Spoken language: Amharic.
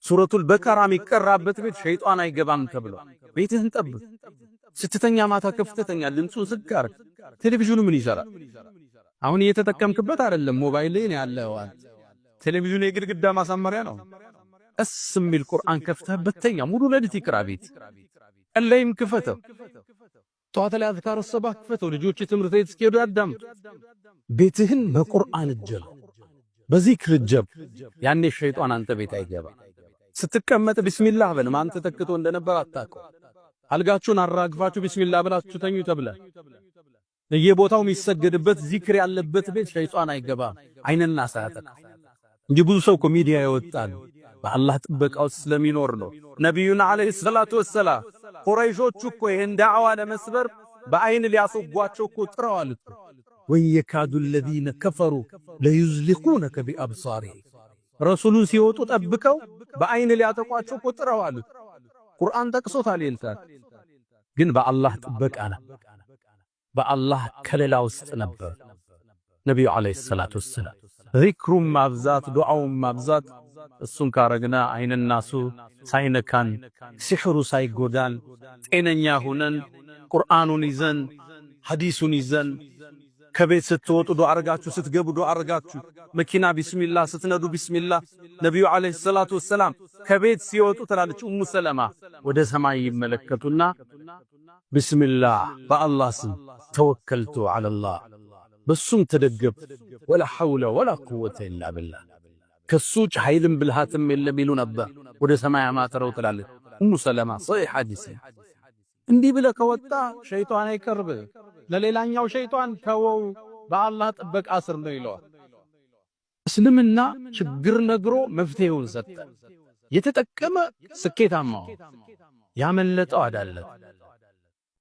ሱረቱል በቀራ የሚቀራበት ቤት ሸይጣን አይገባም ተብሎ ቤትህን ጠብቅ። ስትተኛ ማታ ከፍተኛ ድምፁን ዝግ አድርግ። ቴሌቪዥኑ ምን ይሰራል? አሁን እየተጠቀምክበት አይደለም፣ ሞባይል ላይ ነው ያለው። ቴሌቪዥኑ የግድግዳ ማሳመሪያ ነው። ቀስ የሚል ቁርአን ከፍተህበት ተኛ። ሙሉ ሌሊት ይቅራ ቤት። ቀለይም ክፈተው። ጠዋት ላይ አዝካር ሰባህ ክፈተው። ልጆች ትምህርት ቤት እስኪሄዱ ያዳምጡ። ቤትህን በቁርአን እጀብ፣ በዚክር እጀብ። ያኔ ሸይጣን አንተ ቤት አይገባ። ስትቀመጥ ቢስሚላህ በል። ማን ተተክቶ እንደነበር አታውቀው። አልጋችሁን አራግፋችሁ ቢስሚላህ ብላችሁ ተኙ ተብሏል። በየቦታው የሚሰገድበት ዚክር ያለበት ቤት ሸይጣን አይገባም። አይንና ሳያጠቃ እንጂ ብዙ ሰው ሚዲያ ይወጣል በአላህ ጥበቃ ውስጥ ስለሚኖር ነው። ነብዩና አለይሂ ሰላቱ ወሰላም ቁረይሾቹ እኮ ይሄን ዳዕዋ ለመስበር በአይን ሊያስጓቸው እኮ ጥረዋል። ወየካዱ الذين كفروا ليزلقونك بأبصارهم ረሱሉን ሲወጡ ጠብቀው በአይን ሊያጠቋቸው እኮ ጥረዋል። ቁርአን ጠቅሶታል። ይልታል ግን በአላህ ጥበቃ ነው። በአላህ ከለላ ውስጥ ነበር ነብዩ አለይሂ ሰላቱ ወሰላም። ዚክሩን ማብዛት፣ ዱዓውን ማብዛት። እሱን ካረግና አይንናሱ ሳይነካን፣ ሲሕሩ ሳይጎዳን፣ ጤነኛ ሆነን ቁርአኑን ይዘን ሐዲሱን ይዘን ከቤት ስትወጡ ዱዓ አርጋችሁ፣ ስትገቡ ዱዓ አርጋችሁ፣ መኪና ቢስሚላህ ስትነዱ ቢስሚላህ። ነብዩ አለይሂ ሰላቱ ወሰላም ከቤት ሲወጡ ትላለች ኡሙ ሰለማ ወደ ሰማይ ይመለከቱና ቢስሚላህ በአላህ ስም ተወከልቱ ዐለላህ፣ በሱም ተደገፍ፣ ወላ ሐውለ ወላ ቁወተ ኢላ ቢላህ፣ ከሱጭ ኃይልም ብልሃትም የለም ይሉ ነበር። ወደ ሰማይ አማተረው ትላለች ኡሙ ሰለማ። ሶሒህ ሐዲስ። እንዲህ ብለህ ከወጣ ሸይጣን አይቀርብ። ለሌላኛው ሸይጣን ተወው፣ በአላህ ጥበቃ ስር ነው ይለዋል። እስልምና ችግር ነግሮ መፍትሄውን ሰጠ። የተጠቀመ ስኬታማ፣ ያመለጠው አዳለት።